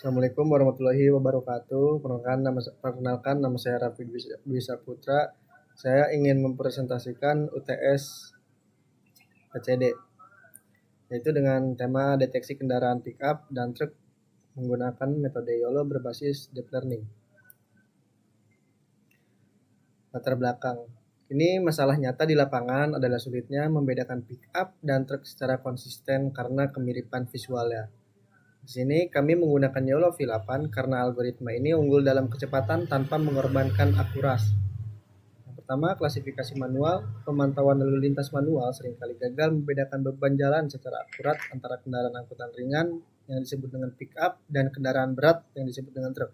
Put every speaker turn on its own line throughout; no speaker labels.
Assalamualaikum warahmatullahi wabarakatuh. Perkenalkan nama saya Raffi Dwi Saputra. Saya ingin mempresentasikan UTS PCD, yaitu dengan tema deteksi kendaraan pickup dan truk menggunakan metode YOLO berbasis deep learning. Latar belakang. Ini masalah nyata di lapangan adalah sulitnya membedakan pickup dan truk secara konsisten karena kemiripan visualnya. Di sini kami menggunakan YOLO V8 karena algoritma ini unggul dalam kecepatan tanpa mengorbankan akurasi. Yang pertama, klasifikasi manual. Pemantauan lalu lintas manual seringkali gagal membedakan beban jalan secara akurat antara kendaraan angkutan ringan yang disebut dengan pickup dan kendaraan berat yang disebut dengan truk.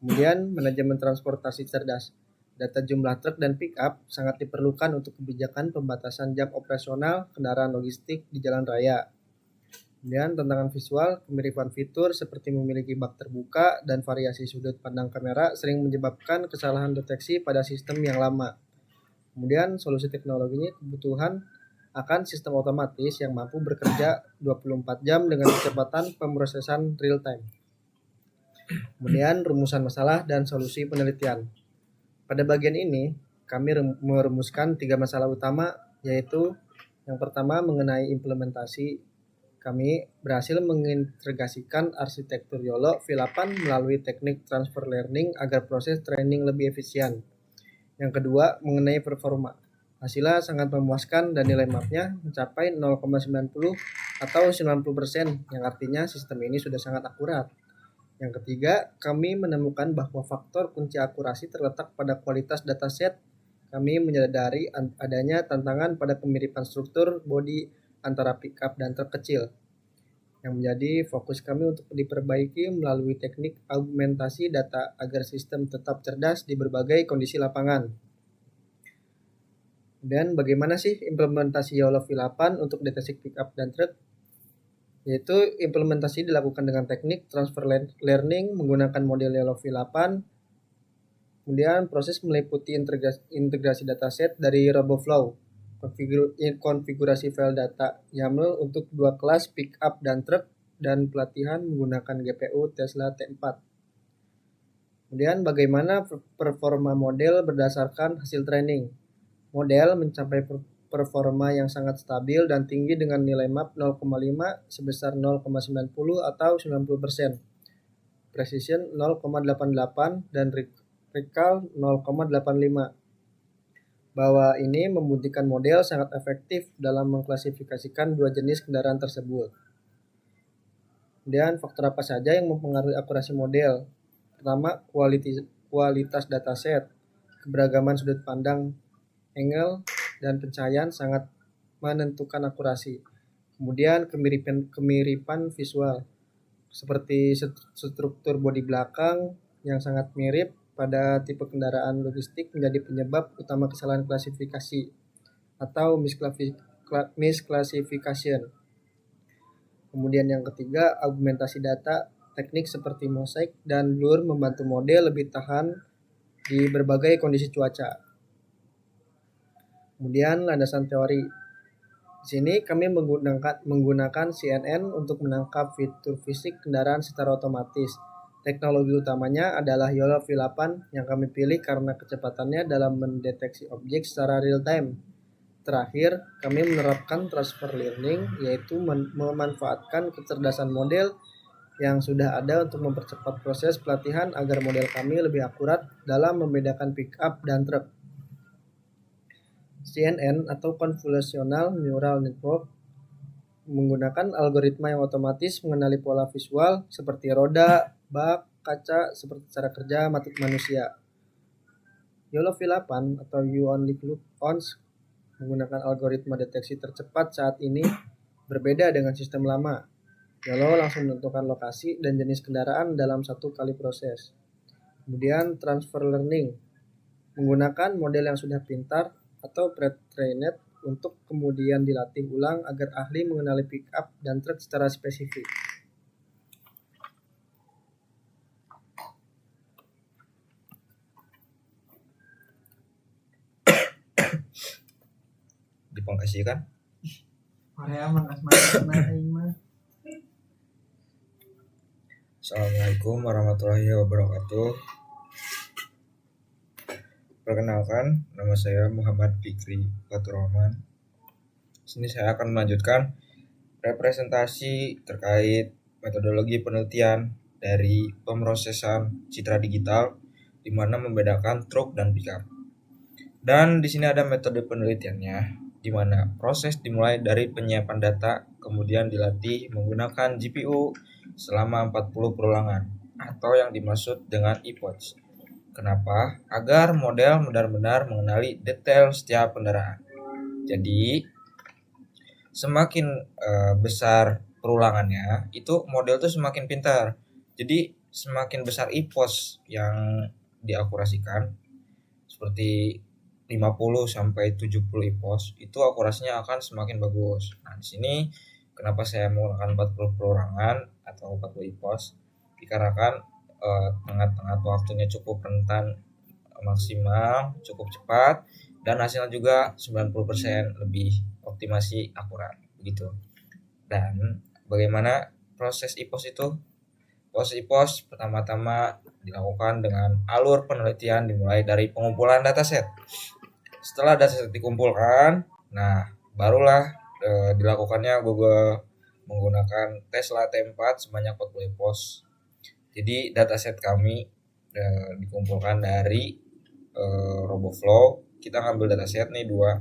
Kemudian, manajemen transportasi cerdas. Data jumlah truk dan pickup sangat diperlukan untuk kebijakan pembatasan jam operasional kendaraan logistik di jalan raya. Kemudian tantangan visual, kemiripan fitur seperti memiliki bak terbuka dan variasi sudut pandang kamera sering menyebabkan kesalahan deteksi pada sistem yang lama. Kemudian solusi teknologinya kebutuhan akan sistem otomatis yang mampu bekerja 24 jam dengan kecepatan pemrosesan real time. Kemudian rumusan masalah dan solusi penelitian. Pada bagian ini, kami merumuskan 3 masalah utama, yaitu yang pertama mengenai implementasi. Kami berhasil mengintegrasikan arsitektur YOLO V8 melalui teknik transfer learning agar proses training lebih efisien. Yang kedua, mengenai performa. Hasilnya sangat memuaskan dan nilai mapnya mencapai 0,90 atau 90%, yang artinya sistem ini sudah sangat akurat. Yang ketiga, kami menemukan bahwa faktor kunci akurasi terletak pada kualitas dataset. Kami menyadari adanya tantangan pada kemiripan struktur bodi antara pickup dan truk kecil, yang menjadi fokus kami untuk diperbaiki melalui teknik augmentasi data agar sistem tetap cerdas di berbagai kondisi lapangan. Dan bagaimana sih implementasi YOLO V8 untuk deteksi pickup dan truk? Yaitu implementasi dilakukan dengan teknik transfer learning menggunakan model YOLO V8. Kemudian proses meliputi integrasi dataset dari RoboFlow, konfigurasi file data YAML untuk 2 kelas pickup dan truk, dan pelatihan menggunakan GPU Tesla T4. Kemudian bagaimana performa model berdasarkan hasil training. Model mencapai performa yang sangat stabil dan tinggi dengan nilai map 0,5 sebesar 0,90 atau 90%, precision 0,88 dan recall 0,85. Bahwa ini membuktikan model sangat efektif dalam mengklasifikasikan 2 jenis kendaraan tersebut. Kemudian faktor apa saja yang mempengaruhi akurasi model? Pertama, kualitas dataset. Keberagaman sudut pandang, angle, dan pencahayaan sangat menentukan akurasi. Kemudian kemiripan visual, seperti struktur bodi belakang yang sangat mirip pada tipe kendaraan logistik menjadi penyebab utama kesalahan klasifikasi atau misclassification. Kemudian yang ketiga, augmentasi data. Teknik seperti mosaik dan blur membantu model lebih tahan di berbagai kondisi cuaca. Kemudian landasan teori. Di sini kami menggunakan CNN untuk menangkap fitur fisik kendaraan secara otomatis. Teknologi utamanya adalah YOLO V8 yang kami pilih karena kecepatannya dalam mendeteksi objek secara real time. Terakhir, kami menerapkan transfer learning, yaitu memanfaatkan kecerdasan model yang sudah ada untuk mempercepat proses pelatihan agar model kami lebih akurat dalam membedakan pickup dan truk. CNN atau Convolutional Neural Network menggunakan algoritma yang otomatis mengenali pola visual seperti roda, bak, kaca seperti cara kerja manusia. YOLO V8 atau You Only Look Once menggunakan algoritma deteksi tercepat saat ini, berbeda dengan sistem lama. YOLO langsung menentukan lokasi dan jenis kendaraan dalam 1 kali proses. Kemudian transfer learning menggunakan model yang sudah pintar atau pre-trained untuk kemudian dilatih ulang agar ahli mengenali pickup dan truk secara spesifik.
Dipongkasikan. Assalamualaikum warahmatullahi wabarakatuh. Perkenalkan, nama saya Muhammad Fikri Faturrahman. Di sini saya akan melanjutkan representasi terkait metodologi penelitian dari pemrosesan citra digital, di mana membedakan truk dan pickup. Dan di sini ada metode penelitiannya, di mana proses dimulai dari penyiapan data, kemudian dilatih menggunakan GPU selama 40 perulangan, atau yang dimaksud dengan ePOS. Kenapa? Agar model benar-benar mengenali detail setiap kendaraan. Jadi, semakin besar perulangannya, itu model tuh semakin pintar. Jadi, semakin besar ePOS yang diakurasikan, seperti 50 sampai 70 ePOS, itu akurasinya akan semakin bagus. Nah, di sini kenapa saya menggunakan 40 perulangan atau 40 ePOS? Dikarenakan tengah-tengah waktunya cukup rentan, maksimal, cukup cepat, dan hasilnya juga 90% lebih optimasi akurat begitu. Dan bagaimana proses ePOS itu? Proses ePOS pertama-tama dilakukan dengan alur penelitian dimulai dari pengumpulan dataset. Setelah dataset dikumpulkan, nah barulah dilakukannya Google menggunakan Tesla T4 sebanyak 40 ePOS. Jadi dataset kami dikumpulkan dari RoboFlow. Kita ngambil dataset nih dua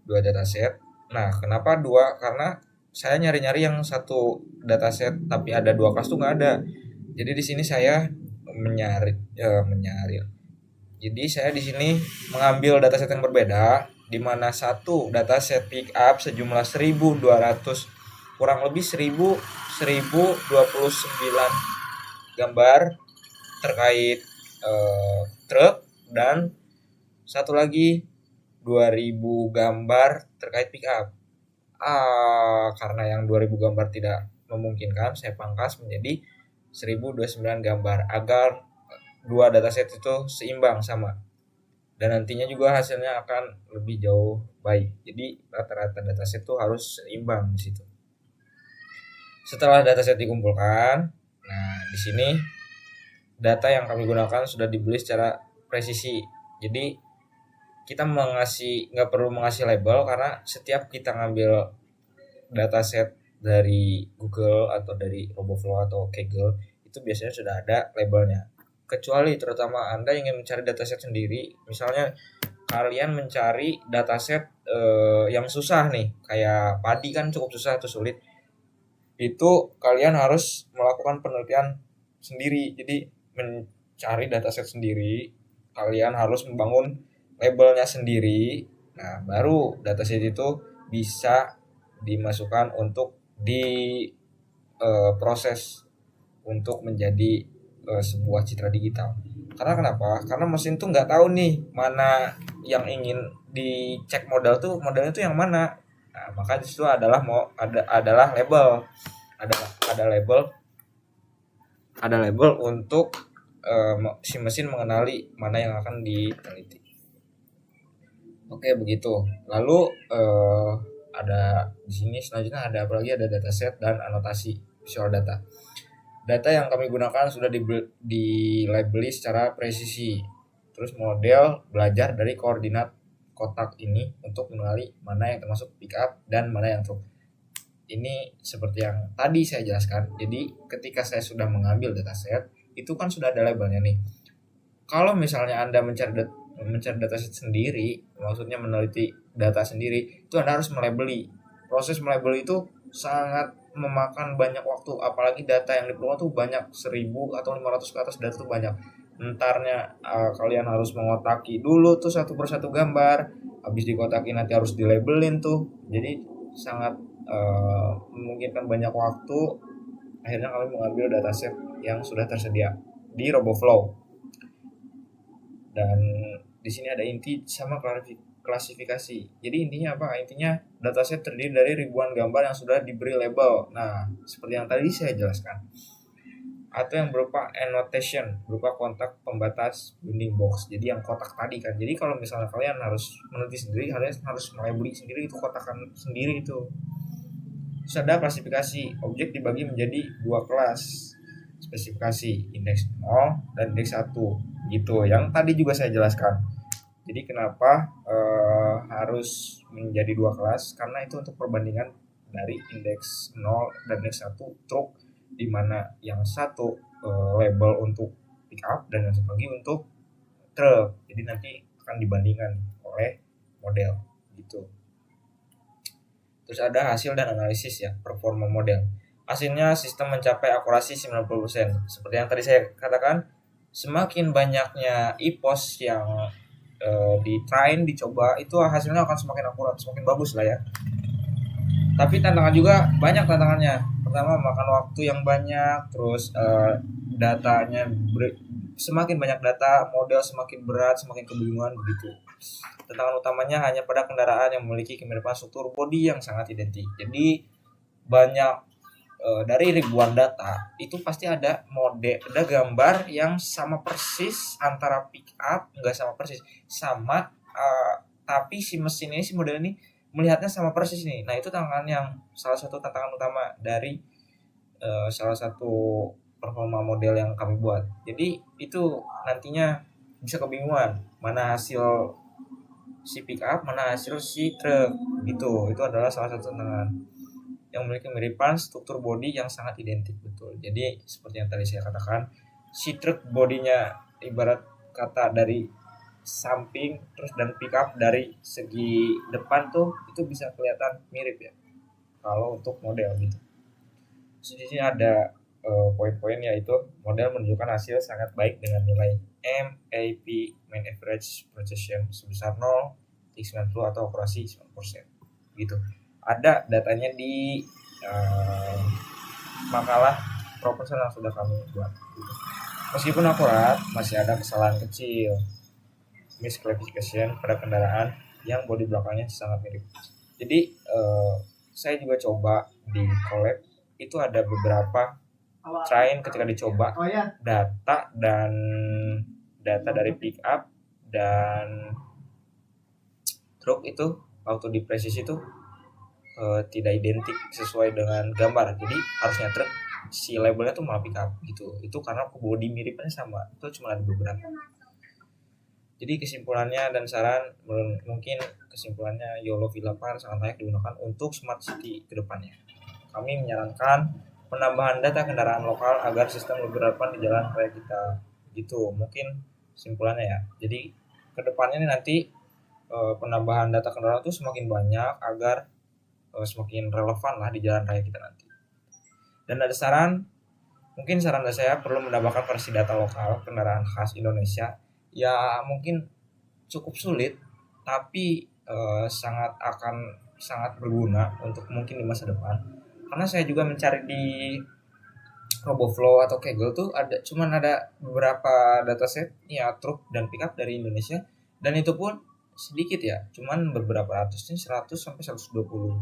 dataset. Nah, kenapa dua? Karena saya nyari-nyari yang satu dataset tapi ada dua kelas tuh nggak ada. Jadi di sini saya menyari. Jadi saya di sini mengambil dataset yang berbeda, di mana satu dataset pick up sejumlah 1.200, kurang lebih 1029 gambar terkait truk, dan satu lagi 2000 gambar terkait pick up. Karena yang 2000 gambar tidak memungkinkan, saya pangkas menjadi 1029 gambar agar dua dataset itu seimbang sama, dan nantinya juga hasilnya akan lebih jauh baik. Jadi rata-rata dataset itu harus seimbang di situ. Setelah dataset dikumpulkan, nah di sini data yang kami gunakan sudah dibeli secara presisi. Jadi kita nggak perlu mengasih label, karena setiap kita ngambil dataset dari Google atau dari RoboFlow atau Kaggle, itu biasanya sudah ada labelnya. Kecuali terutama Anda ingin mencari dataset sendiri, misalnya kalian mencari dataset yang susah nih, kayak padi kan cukup susah atau sulit, itu kalian harus melakukan penelitian sendiri. Jadi mencari dataset sendiri, kalian harus membangun labelnya sendiri. Nah, baru dataset itu bisa dimasukkan untuk proses untuk menjadi sebuah citra digital. Karena kenapa? Karena mesin tuh nggak tahu nih mana yang ingin dicek modelnya tuh yang mana. Nah, maka disitu adalah adalah label, ada label untuk si mesin mengenali mana yang akan diteliti. Oke, begitu. Lalu ada di sini selanjutnya ada apa lagi? Ada dataset dan anotasi visual data. Data yang kami gunakan sudah dilabeli secara presisi. Terus model belajar dari koordinat kotak ini untuk mengenali mana yang termasuk pickup dan mana yang truk. Ini seperti yang tadi saya jelaskan. Jadi ketika saya sudah mengambil dataset, itu kan sudah ada labelnya nih. Kalau misalnya Anda mencari dataset sendiri, maksudnya meneliti data sendiri, itu Anda harus melabeli. Proses melabeli itu sangat memakan banyak waktu, apalagi data yang diperlukan tuh banyak, 1000 atau 500 ke atas data tuh banyak. Entarnya kalian harus mengotaki dulu tuh satu persatu gambar, habis dikotaki nanti harus dilabelin tuh. Jadi sangat memungkinkan banyak waktu. Akhirnya kami mengambil dataset yang sudah tersedia di RoboFlow. Dan di sini ada inti sama klasifikasi. Jadi intinya apa? Intinya dataset terdiri dari ribuan gambar yang sudah diberi label. Nah, seperti yang tadi saya jelaskan. Atau yang berupa annotation, berupa kontak pembatas bounding box. Jadi yang kotak tadi kan. Jadi kalau misalnya kalian harus meneliti sendiri, kalian harus melabeli sendiri itu kotakan sendiri itu. Terus ada klasifikasi. Objek dibagi menjadi dua kelas. spesifikasi indeks 0 dan indeks 1 gitu. Yang tadi juga saya jelaskan. Jadi kenapa harus menjadi 2 kelas? Karena itu untuk perbandingan dari indeks 0 dan indeks 1 truk, di mana yang satu label untuk pick up dan yang satu lagi untuk truk. Jadi nanti akan dibandingkan oleh model gitu. Terus ada hasil dan analisis ya, performa model. Hasilnya sistem mencapai akurasi 90%. Seperti yang tadi saya katakan, semakin banyaknya EPOS yang di-train, dicoba, itu hasilnya akan semakin akurat, semakin bagus lah ya. Tapi tantangan juga banyak tantangannya. Pertama, makan waktu yang banyak, terus datanya semakin banyak data, model semakin berat, semakin kebingungan begitu. Tantangan utamanya hanya pada kendaraan yang memiliki kemiripan struktur bodi yang sangat identik. Jadi banyak dari ribuan data itu pasti ada gambar yang sama persis antara pick up, enggak sama persis, sama tapi si mesin ini, si model ini melihatnya sama persis nih. Nah, itu salah satu tantangan utama dari salah satu performa model yang kami buat. Jadi itu nantinya bisa kebingungan mana hasil si pick up, mana hasil si truk gitu. Itu adalah salah satu tantangan yang memiliki kemiripan struktur bodi yang sangat identik, betul. Jadi seperti yang tadi saya katakan, si truk bodinya ibarat kata dari samping, terus dan pick up dari segi depan tuh itu bisa kelihatan mirip ya kalau untuk model gitu. Terus di sini ada poin-poin, yaitu model menunjukkan hasil sangat baik dengan nilai MAP, Mean Average Precision, sebesar 0,90 atau akurasi 90% gitu. Ada datanya di makalah proposal yang sudah kami buat gitu. Meskipun akurat, masih ada kesalahan kecil, misclassification pada kendaraan yang bodi belakangnya sangat mirip. Jadi saya juga coba di collab, itu ada beberapa train ketika dicoba data dari pick up dan truk itu waktu dipresisi itu tidak identik sesuai dengan gambar. Jadi harusnya truk si labelnya tuh malah pick up gitu. Itu karena bodi miripnya sama, itu cuma ada beberapa. Jadi kesimpulannya dan saran, mungkin kesimpulannya YOLO V8 sangat layak digunakan untuk smart city ke depannya. Kami menyarankan penambahan data kendaraan lokal agar sistem lebih relevan di jalan raya kita. Gitu mungkin kesimpulannya ya. Jadi ke depannya nanti penambahan data kendaraan itu semakin banyak agar semakin relevan lah di jalan raya kita nanti. Dan ada saran, mungkin saran dari saya perlu menambahkan versi data lokal kendaraan khas Indonesia. Ya mungkin cukup sulit, tapi sangat berguna untuk mungkin di masa depan. Karena saya juga mencari di RoboFlow atau Kaggle tuh cuman ada beberapa dataset ya truk dan pickup dari Indonesia, dan itu pun sedikit ya, cuman beberapa ratus, 100 sampai 120.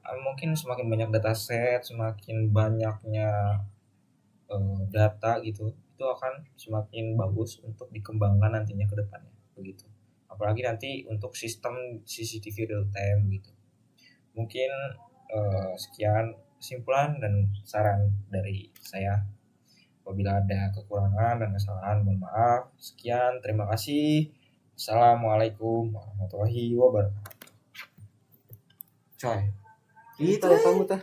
Mungkin semakin banyak dataset, semakin banyaknya data gitu, itu akan semakin bagus untuk dikembangkan nantinya ke depannya begitu. Apalagi nanti untuk sistem CCTV real time gitu. Mungkin sekian kesimpulan dan saran dari saya. Apabila ada kekurangan dan kesalahan, mohon maaf. Sekian, terima kasih. Assalamualaikum warahmatullahi wabarakatuh. Coy.
Itu ya kamu tah.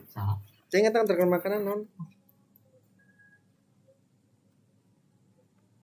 Salah.
Saya ingat terkenal makanan non.